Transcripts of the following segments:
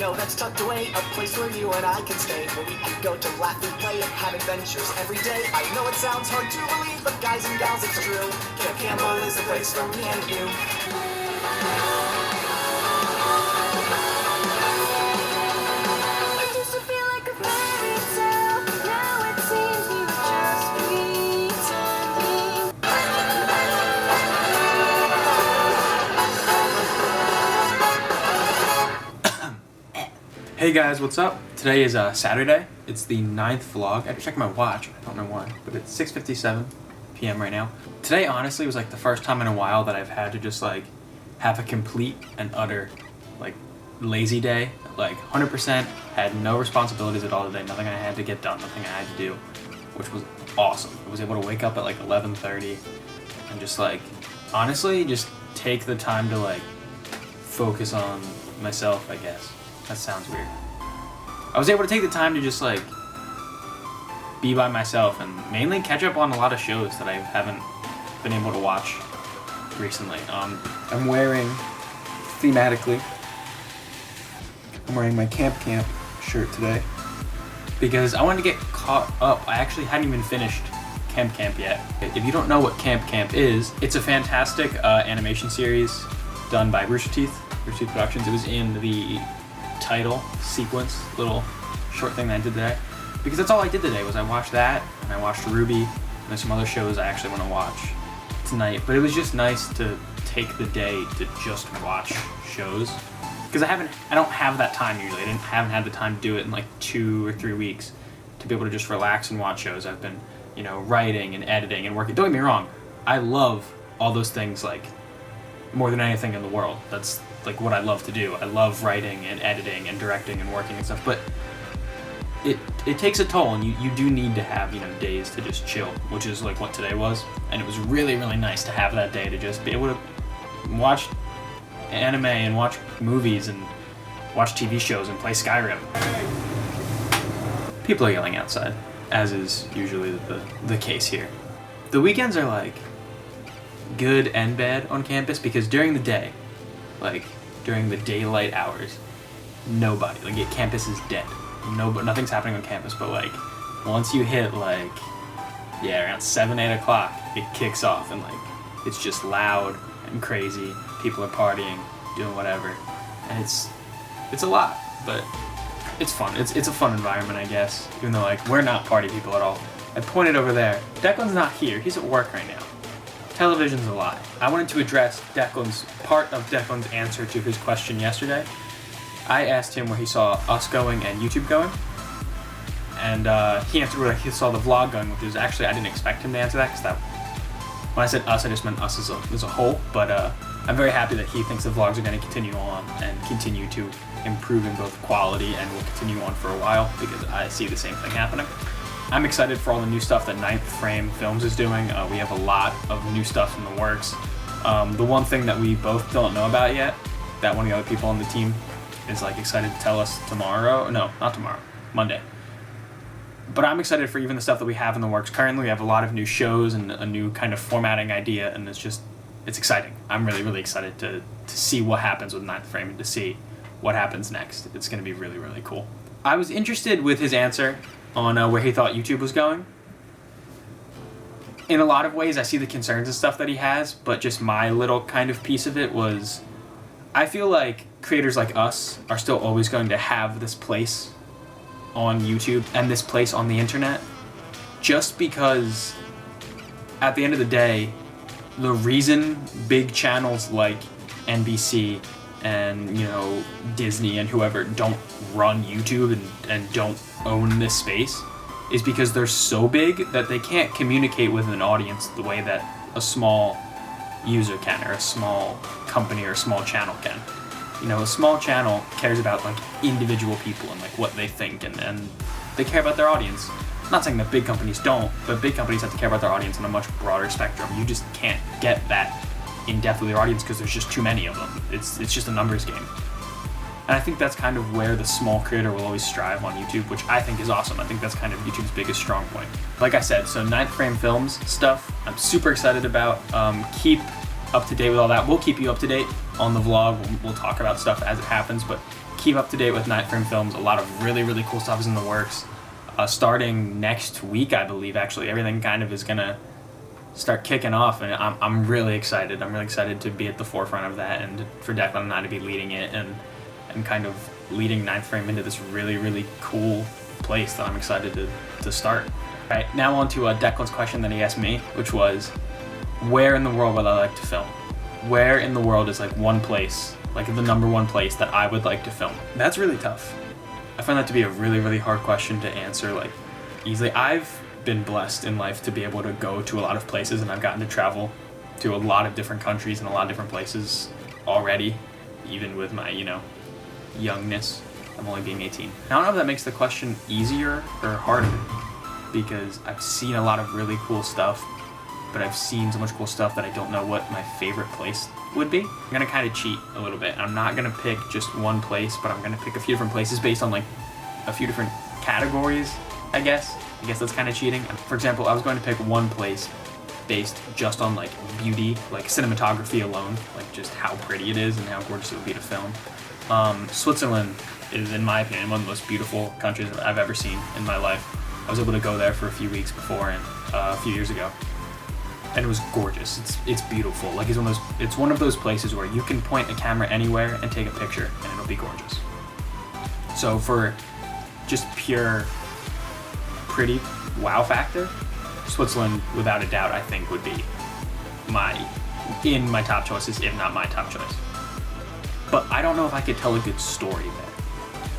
know that's tucked away, a place where you and I can stay, where we can go to laugh and play and have adventures every day. I know it sounds hard to believe, but guys and gals, it's true. Camp Campbell is the place for me and you. Hey guys, what's up? Today is Saturday. It's the 9th vlog. I had to check my watch. I don't know why, but it's 6:57 p.m. right now. Today, honestly, was like the first time in a while that I've had to just like have a complete and utter like lazy day. Like 100% had no responsibilities at all today. Nothing I had to get done. Nothing I had to do, which was awesome. I was able to wake up at like 11:30 and just like honestly just take the time to like focus on myself, I guess. That sounds weird. I was able to take the time to just like be by myself and mainly catch up on a lot of shows that I haven't been able to watch recently. I'm wearing, thematically, I'm wearing my Camp shirt today because I wanted to get caught up. I actually hadn't even finished Camp yet. If you don't know what Camp is, it's a fantastic animation series done by Rooster Teeth Productions. It was in the title sequence little short thing that I did today because that's all I did today was I watched that and I watched Ruby and there's some other shows I actually want to watch tonight, but it was just nice to take the day to just watch shows because I don't have that time usually. Haven't had the time to do it in like 2 or 3 weeks to be able to just relax and watch shows. I've been writing and editing and working. Don't get me wrong, I love all those things like more than anything in the world. That's like what I love to do. I love writing and editing and directing and working and stuff, but it takes a toll and you do need to have days to just chill, which is like what today was, and it was really nice to have that day to just be able to watch anime and watch movies and watch TV shows and play Skyrim. People are yelling outside, as is usually the case here. The weekends are like good and bad on campus because during the day, like during the daylight hours, nobody, like campus is dead. Nothing's happening on campus, but like once you hit like around 7-8 o'clock, it kicks off and like it's just loud and crazy. People are partying, doing whatever, and it's a lot, but it's fun. It's a fun environment, I guess, even though like we're not party people at all. I pointed over there. Declan's not here. He's at work right now. Television's a lie. I wanted to address part of Declan's answer to his question yesterday. I asked him where he saw us going and YouTube going, and he answered where he saw the vlog going, which is actually I didn't expect him to answer that because when I said us, I just meant us as a whole. But I'm very happy that he thinks the vlogs are going to continue on and continue to improve in both quality and will continue on for a while because I see the same thing happening. I'm excited for all the new stuff that 9th Frame Films is doing. We have a lot of new stuff in the works. The one thing that we both don't know about yet, that one of the other people on the team is like excited to tell us tomorrow. No, not tomorrow, Monday. But I'm excited for even the stuff that we have in the works. Currently, we have a lot of new shows and a new kind of formatting idea, and it's exciting. I'm really excited to see what happens with 9th Frame and to see what happens next. It's going to be really cool. I was interested with his answer on where he thought YouTube was going. In a lot of ways, I see the concerns and stuff that he has, but just my little kind of piece of it was, I feel like creators like us are still always going to have this place on YouTube and this place on the internet, just because at the end of the day, the reason big channels like NBC and Disney and whoever don't run YouTube and don't own this space is because they're so big that they can't communicate with an audience the way that a small user can, or a small company or a small channel can. A small channel cares about like individual people and like what they think, and they care about their audience. I'm not saying that big companies don't, but big companies have to care about their audience on a much broader spectrum. You just can't get that in depth with your audience because there's just too many of them. It's just a numbers game. And I think that's kind of where the small creator will always strive on YouTube, which I think is awesome. I think that's kind of YouTube's biggest strong point. Like I said, so 9th Frame Films stuff, I'm super excited about. Keep up to date with all that. We'll keep you up to date on the vlog. We'll talk about stuff as it happens, but keep up to date with Night Frame Films. A lot of really, really cool stuff is in the works. Starting next week, I believe, actually, everything kind of is gonna start kicking off, and I'm really excited. I'm really excited to be at the forefront of that, and for Declan and I to be leading it, and kind of leading Ninth Frame into this really, really cool place that I'm excited to start. All right, now on to Declan's question that he asked me, which was, where in the world would I like to film? Where in the world is like one place, like the number one place that I would like to film? That's really tough. I find that to be a really, really hard question to answer like easily. I've been blessed in life to be able to go to a lot of places, and I've gotten to travel to a lot of different countries and a lot of different places already, even with my, youngness. I'm only being 18. I don't know if that makes the question easier or harder, because I've seen a lot of really cool stuff, but I've seen so much cool stuff that I don't know what my favorite place would be. I'm gonna kind of cheat a little bit. I'm not gonna pick just one place, but I'm gonna pick a few different places based on like a few different categories, I guess. I guess that's kind of cheating. For example, I was going to pick one place based just on like beauty, like cinematography alone, like just how pretty it is and how gorgeous it would be to film. Switzerland is, in my opinion, one of the most beautiful countries I've ever seen in my life. I was able to go there for a few weeks before and a few years ago, and it was gorgeous. It's beautiful. Like it's one of those places where you can point a camera anywhere and take a picture, and it'll be gorgeous. So for just pure pretty wow factor, Switzerland, without a doubt, I think would be in my top choices, if not my top choice. But I don't know if I could tell a good story there,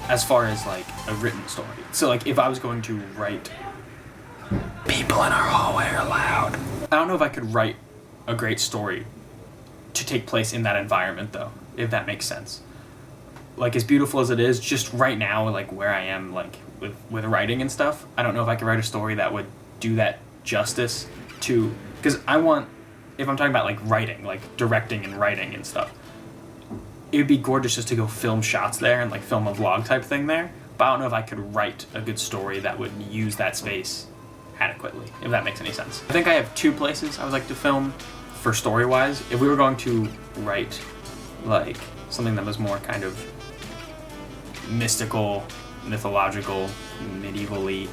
as far as like a written story. So like if I was going to write, people in our hallway are loud. I don't know if I could write a great story to take place in that environment though, if that makes sense. Like as beautiful as it is, just right now, like where I am, like with writing and stuff, I don't know if I could write a story that would do that justice to, because I want, if I'm talking about like writing, like directing and writing and stuff, it would be gorgeous just to go film shots there and like film a vlog type thing there, but I don't know if I could write a good story that would use that space adequately, if that makes any sense. I think I have two places I would like to film for story-wise. If we were going to write like something that was more kind of mystical, mythological, medievally,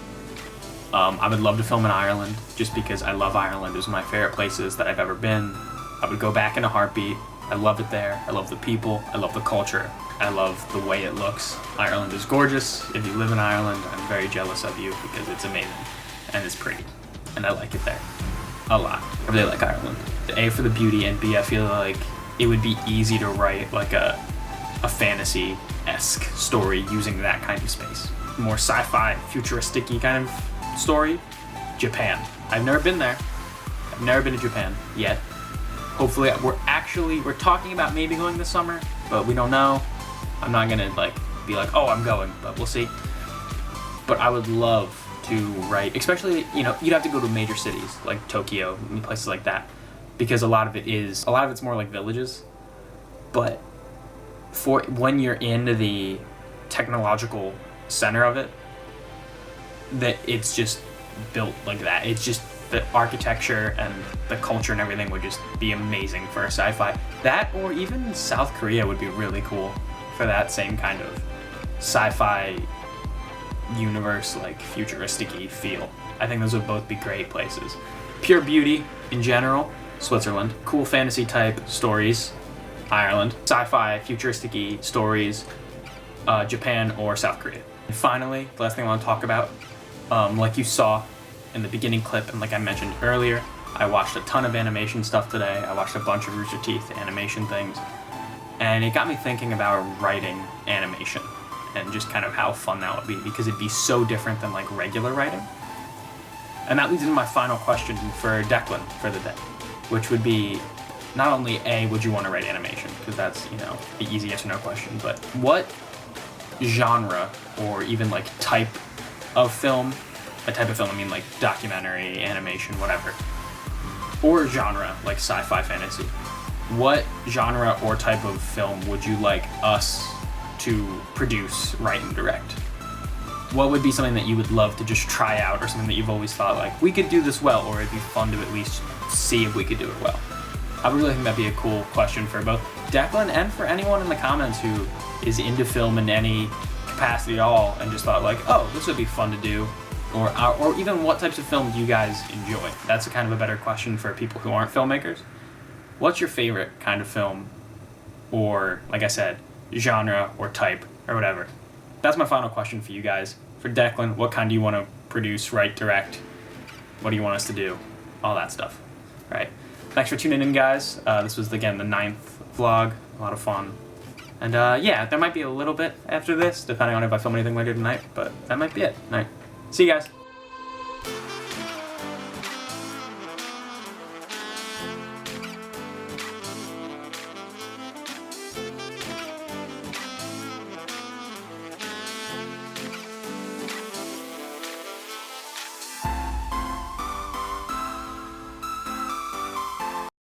I would love to film in Ireland, just because I love Ireland. It was one of my favorite places that I've ever been. I would go back in a heartbeat. I love it there. I love the people. I love the culture. I love the way it looks. Ireland is gorgeous. If you live in Ireland, I'm very jealous of you because it's amazing and it's pretty, and I like it there a lot. I really like Ireland. A, for the beauty, and B, I feel like it would be easy to write like a fantasy-esque story using that kind of space. More sci-fi, futuristic-y kind of story. Japan. I've never been there. I've never been to Japan yet. Hopefully, we're talking about maybe going this summer, but we don't know. I'm not gonna be like, oh, I'm going, but we'll see. But I would love to write, especially, you'd have to go to major cities like Tokyo and places like that, because a lot of it's more like villages. But for when you're in the technological center of it, that it's just built like that. It's just the architecture and the culture and everything would just be amazing for a sci-fi. That, or even South Korea would be really cool for that same kind of sci-fi universe, like futuristic-y feel. I think those would both be great places. Pure beauty in general, Switzerland. Cool fantasy type stories, Ireland. Sci-fi, futuristic-y stories, Japan or South Korea. And finally, the last thing I want to talk about, like you saw in the beginning clip, and like I mentioned earlier, I watched a ton of animation stuff today. I watched a bunch of Rooster Teeth animation things, and it got me thinking about writing animation and just kind of how fun that would be, because it'd be so different than like regular writing. And that leads into my final question for Declan for the day, which would be, not only A, would you want to write animation, because that's, the easy yes or no question, but what genre or even like type of film, by type of film I mean like documentary, animation, whatever, or genre like sci-fi, fantasy, what genre or type of film would you like us to produce, write, and direct? What would be something that you would love to just try out, or something that you've always thought like, we could do this well, or it'd be fun to at least see if we could do it well? I really think that'd be a cool question for both Declan and for anyone in the comments who is into film in any capacity at all and just thought like, oh, this would be fun to do. Or even what types of film do you guys enjoy? That's a kind of a better question for people who aren't filmmakers. What's your favorite kind of film? Or, like I said, genre or type or whatever. That's my final question for you guys. For Declan, what kind do you want to produce, write, direct? What do you want us to do? All that stuff. All right. Thanks for tuning in, guys. This was, again, the 9th vlog. A lot of fun. And, yeah, there might be a little bit after this, depending on if I film anything later tonight, but that might be it. All right. See you guys.